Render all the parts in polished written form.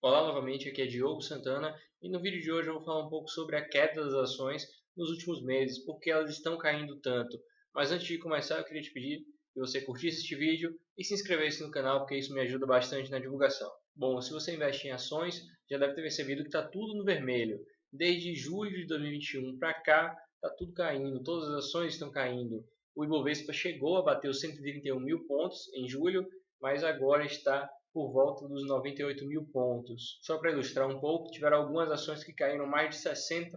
Olá novamente, aqui é Diogo Santana e no vídeo de hoje eu vou falar um pouco sobre a queda das ações nos últimos meses, porque elas estão caindo tanto. Mas antes de começar eu queria te pedir que você curtisse este vídeo e se inscrevesse no canal, porque isso me ajuda bastante na divulgação. Bom, se você investe em ações, já deve ter percebido que está tudo no vermelho. Desde julho de 2021 para cá, está tudo caindo, todas as ações estão caindo. O Ibovespa chegou a bater os 131 mil pontos em julho, mas agora está por volta dos 98 mil pontos. Só para ilustrar um pouco, tiveram algumas ações que caíram mais de 60%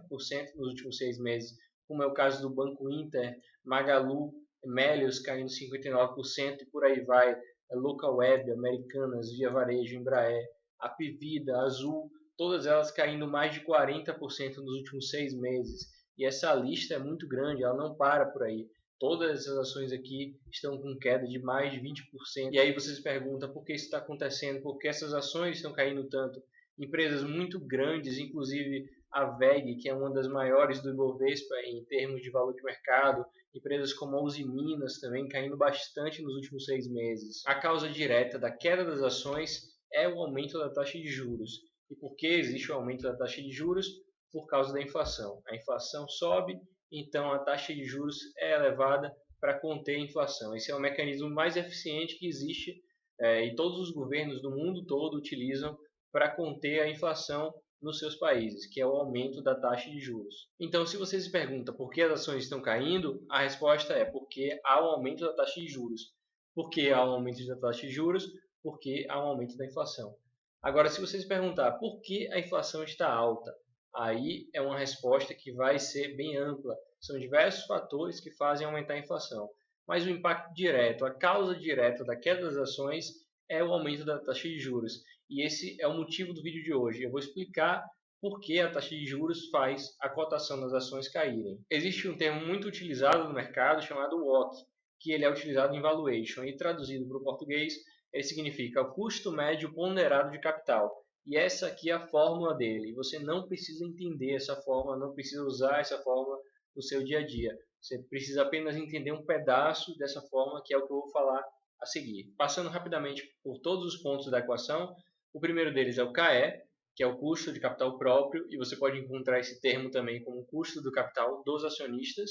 nos últimos 6 meses, como é o caso do Banco Inter, Magalu, Melius caindo 59% e por aí vai, Localweb, Americanas, Via Varejo, Embraer, Apivida, Azul, todas elas caindo mais de 40% nos últimos 6 meses. E essa lista é muito grande, ela não para por aí. Todas essas ações aqui estão com queda de mais de 20%. E aí você se pergunta por que isso está acontecendo, por que essas ações estão caindo tanto. Empresas muito grandes, inclusive a WEG, que é uma das maiores do Ibovespa em termos de valor de mercado, empresas como a Uzi Minas também caindo bastante nos últimos 6 meses. A causa direta da queda das ações é o aumento da taxa de juros. E por que existe o aumento da taxa de juros? Por causa da inflação. A inflação sobe, então a taxa de juros é elevada para conter a inflação. Esse é o mecanismo mais eficiente que existe e todos os governos do mundo todo utilizam para conter a inflação nos seus países, que é o aumento da taxa de juros. Então, se você se pergunta por que as ações estão caindo, a resposta é porque há um aumento da taxa de juros. Por que há um aumento da taxa de juros? Porque há um aumento da inflação. Agora, se você se perguntar por que a inflação está alta, aí é uma resposta que vai ser bem ampla. São diversos fatores que fazem aumentar a inflação. Mas o impacto direto, a causa direta da queda das ações é o aumento da taxa de juros. E esse é o motivo do vídeo de hoje. Eu vou explicar por que a taxa de juros faz a cotação das ações caírem. Existe um termo muito utilizado no mercado chamado WACC, que ele é utilizado em valuation e traduzido para o português, ele significa o custo médio ponderado de capital. E essa aqui é a fórmula dele. Você não precisa entender essa fórmula, não precisa usar essa fórmula no seu dia a dia. Você precisa apenas entender um pedaço dessa fórmula, que é o que eu vou falar a seguir. Passando rapidamente por todos os pontos da equação, o primeiro deles é o KE, que é o custo de capital próprio, e você pode encontrar esse termo também como custo do capital dos acionistas.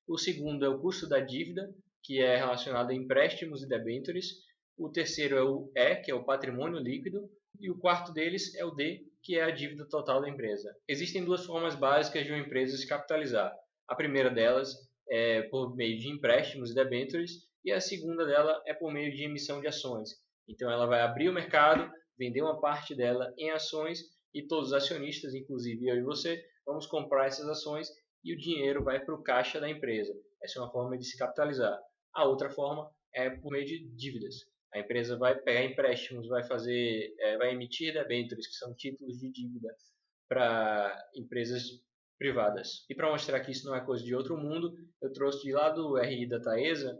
O segundo é o custo da dívida, que é relacionado a empréstimos e debêntures. O terceiro é o E, que é o patrimônio líquido. E o quarto deles é o D, que é a dívida total da empresa. Existem duas formas básicas de uma empresa se capitalizar. A primeira delas é por meio de empréstimos e debêntures, e a segunda dela é por meio de emissão de ações. Então ela vai abrir o mercado, vender uma parte dela em ações, e todos os acionistas, inclusive eu e você, vamos comprar essas ações e o dinheiro vai para o caixa da empresa. Essa é uma forma de se capitalizar. A outra forma é por meio de dívidas. A empresa vai pegar empréstimos, vai emitir debêntures, que são títulos de dívida para empresas privadas. E para mostrar que isso não é coisa de outro mundo, eu trouxe de lá do RI da Taesa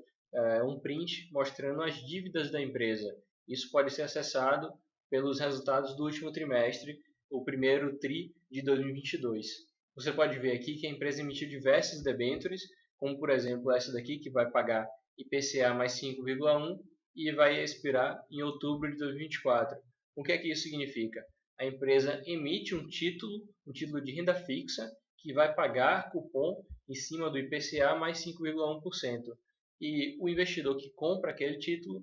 um print mostrando as dívidas da empresa. Isso pode ser acessado pelos resultados do último trimestre, o primeiro TRI de 2022. Você pode ver aqui que a empresa emitiu diversas debêntures, como por exemplo essa daqui que vai pagar IPCA mais 5,1 e vai expirar em outubro de 2024. O que é que isso significa? A empresa emite um título de renda fixa, que vai pagar cupom em cima do IPCA mais 5,1%. E o investidor que compra aquele título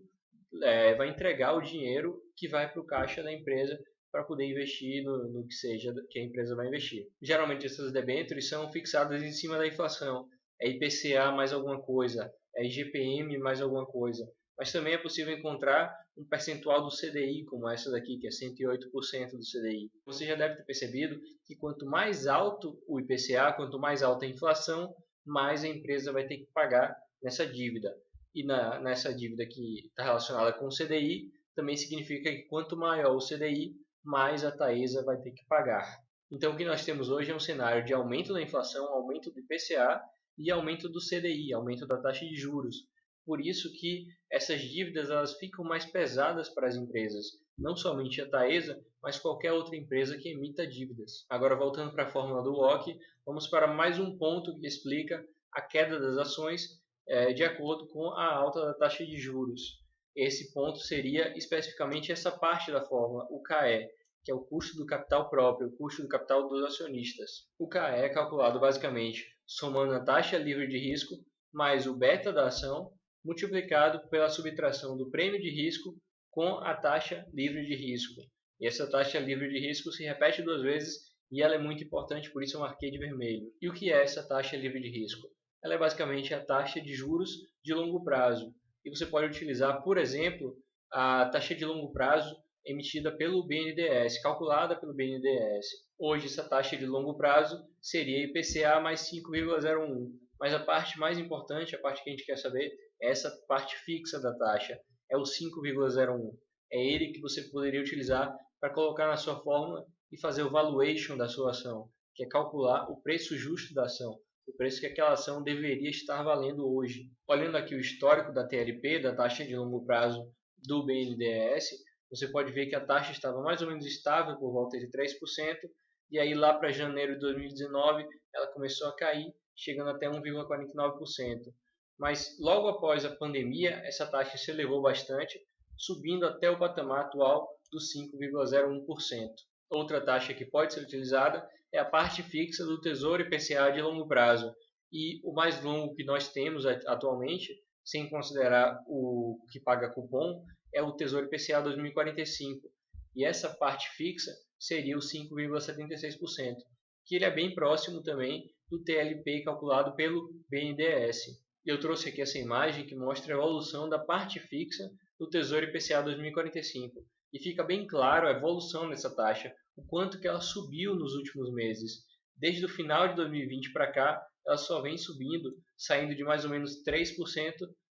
vai entregar o dinheiro que vai para o caixa da empresa para poder investir no que seja que a empresa vai investir. Geralmente essas debêntures são fixadas em cima da inflação. É IPCA mais alguma coisa, é IGPM mais alguma coisa. Mas também é possível encontrar um percentual do CDI, como essa daqui, que é 108% do CDI. Você já deve ter percebido que quanto mais alto o IPCA, quanto mais alta a inflação, mais a empresa vai ter que pagar nessa dívida. E nessa dívida que está relacionada com o CDI, também significa que quanto maior o CDI, mais a Taesa vai ter que pagar. Então o que nós temos hoje é um cenário de aumento da inflação, aumento do IPCA e aumento do CDI, aumento da taxa de juros. Por isso que essas dívidas elas ficam mais pesadas para as empresas, não somente a Taesa, mas qualquer outra empresa que emita dívidas. Agora voltando para a fórmula do WACC, vamos para mais um ponto que explica a queda das ações de acordo com a alta da taxa de juros. Esse ponto seria especificamente essa parte da fórmula, o KE, que é o custo do capital próprio, o custo do capital dos acionistas. O KE é calculado basicamente somando a taxa livre de risco mais o beta da ação, multiplicado pela subtração do prêmio de risco com a taxa livre de risco. E essa taxa livre de risco se repete 2 vezes e ela é muito importante, por isso eu marquei de vermelho. E o que é essa taxa livre de risco? Ela é basicamente a taxa de juros de longo prazo. E você pode utilizar, por exemplo, a taxa de longo prazo emitida pelo BNDES, calculada pelo BNDES. Hoje essa taxa de longo prazo seria IPCA mais 5,01. Mas a parte mais importante, a parte que a gente quer saber, é essa parte fixa da taxa, é o 5,01. É ele que você poderia utilizar para colocar na sua fórmula e fazer o valuation da sua ação, que é calcular o preço justo da ação, o preço que aquela ação deveria estar valendo hoje. Olhando aqui o histórico da TLP, da taxa de longo prazo do BNDES, você pode ver que a taxa estava mais ou menos estável por volta de 3%, e aí lá para janeiro de 2019 ela começou a cair, chegando até 1,49%. Mas logo após a pandemia, essa taxa se elevou bastante, subindo até o patamar atual dos 5,01%. Outra taxa que pode ser utilizada é a parte fixa do Tesouro IPCA de longo prazo. E o mais longo que nós temos atualmente, sem considerar o que paga cupom, é o Tesouro IPCA 2045. E essa parte fixa seria o 5,76%, que ele é bem próximo também do TLP calculado pelo BNDES. Eu trouxe aqui essa imagem que mostra a evolução da parte fixa do Tesouro IPCA 2045. E fica bem claro a evolução dessa taxa, o quanto que ela subiu nos últimos meses. Desde o final de 2020 para cá, ela só vem subindo, saindo de mais ou menos 3%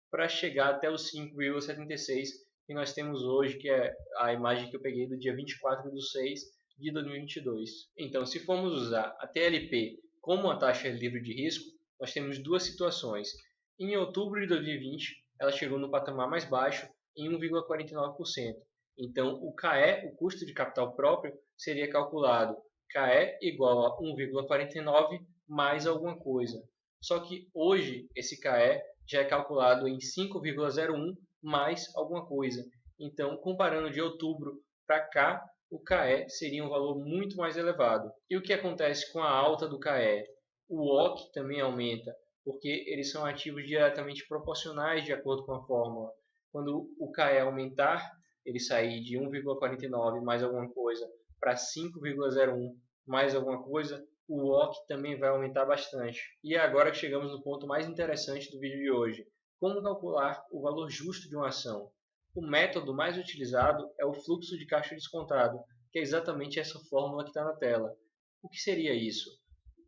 para chegar até os 5,76% que nós temos hoje, que é a imagem que eu peguei do dia 24/6 de 2022. Então, se formos usar a TLP como uma taxa livre de risco, nós temos duas situações. Em outubro de 2020, ela chegou no patamar mais baixo, em 1,49%. Então, o KE, o custo de capital próprio, seria calculado KE igual a 1,49 mais alguma coisa. Só que hoje esse KE já é calculado em 5,01 mais alguma coisa. Então, comparando de outubro para cá, o KE seria um valor muito mais elevado. E o que acontece com a alta do KE? O OC também aumenta, porque eles são ativos diretamente proporcionais de acordo com a fórmula. Quando o KE aumentar, ele sair de 1,49 mais alguma coisa para 5,01 mais alguma coisa, o OC também vai aumentar bastante. E é agora que chegamos no ponto mais interessante do vídeo de hoje. Como calcular o valor justo de uma ação? O método mais utilizado é o fluxo de caixa descontado, que é exatamente essa fórmula que está na tela. O que seria isso?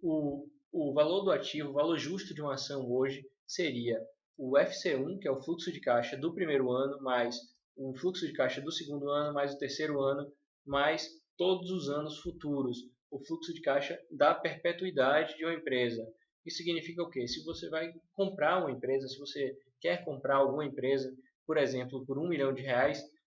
O valor do ativo, o valor justo de uma ação hoje, seria o FC1, que é o fluxo de caixa do primeiro ano, mais o fluxo de caixa do segundo ano, mais o terceiro ano, mais todos os anos futuros. O fluxo de caixa da perpetuidade de uma empresa. Isso significa o quê? Se você vai comprar uma empresa, se você quer comprar alguma empresa, por exemplo, por R$1 milhão,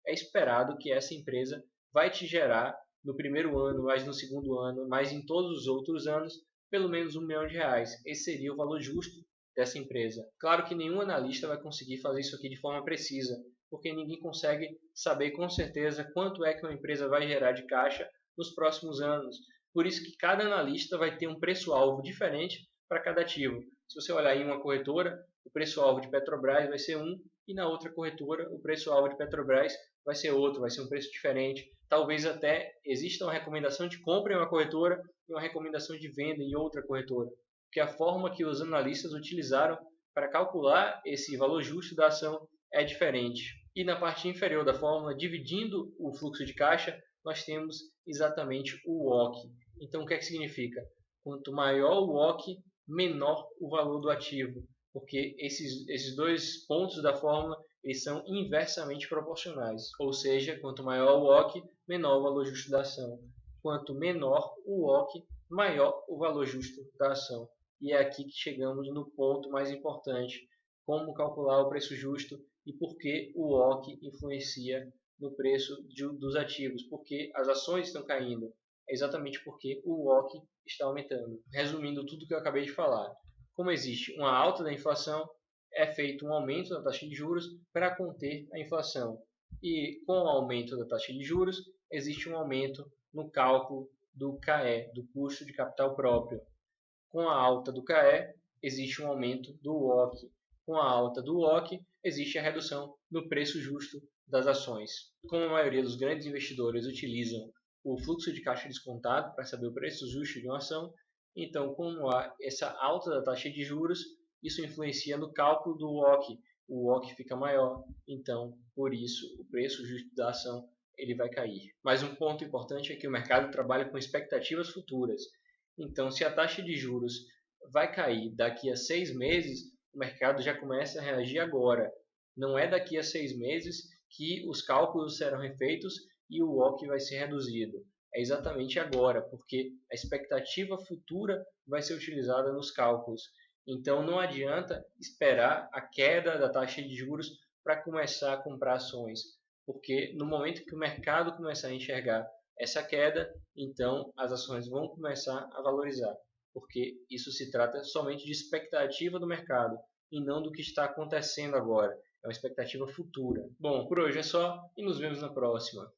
é esperado que essa empresa vai te gerar no primeiro ano, mais no segundo ano, mais em todos os outros anos, pelo menos R$1 milhão. Esse seria o valor justo dessa empresa. Claro que nenhum analista vai conseguir fazer isso aqui de forma precisa, porque ninguém consegue saber com certeza quanto é que uma empresa vai gerar de caixa nos próximos anos. Por isso que cada analista vai ter um preço-alvo diferente para cada ativo. Se você olhar em uma corretora, o preço-alvo de Petrobras vai ser um, e na outra corretora o preço-alvo de Petrobras vai ser outro, vai ser um preço diferente. Talvez até exista uma recomendação de compra em uma corretora e uma recomendação de venda em outra corretora. Porque a forma que os analistas utilizaram para calcular esse valor justo da ação é diferente. E na parte inferior da fórmula, dividindo o fluxo de caixa, nós temos exatamente o WOC. Então, o que é que significa? Quanto maior o WOC, menor o valor do ativo, porque esses dois pontos da fórmula eles são inversamente proporcionais, ou seja, quanto maior o WOC, menor o valor justo da ação. Quanto menor o WOC, maior o valor justo da ação. E é aqui que chegamos no ponto mais importante, como calcular o preço justo e por que o WOC influencia no preço dos ativos, porque as ações estão caindo. É exatamente porque o WOC está aumentando. Resumindo tudo que eu acabei de falar, como existe uma alta da inflação, é feito um aumento da taxa de juros para conter a inflação. E com o aumento da taxa de juros, existe um aumento no cálculo do CAE, do custo de capital próprio. Com a alta do CAE, existe um aumento do WOC. Com a alta do WOC, existe a redução no preço justo das ações. Como a maioria dos grandes investidores utilizam o fluxo de caixa descontado para saber o preço justo de uma ação, então, como há essa alta da taxa de juros, isso influencia no cálculo do WOC. O WOC fica maior, então, por isso, o preço justo da ação ele vai cair. Mas um ponto importante é que o mercado trabalha com expectativas futuras. Então, se a taxa de juros vai cair daqui a 6 meses, o mercado já começa a reagir agora. Não é daqui a 6 meses que os cálculos serão refeitos e o WOC vai ser reduzido. É exatamente agora, porque a expectativa futura vai ser utilizada nos cálculos. Então, não adianta esperar a queda da taxa de juros para começar a comprar ações, porque no momento que o mercado começar a enxergar essa queda, então as ações vão começar a valorizar, porque isso se trata somente de expectativa do mercado e não do que está acontecendo agora. É uma expectativa futura. Bom, por hoje é só e nos vemos na próxima.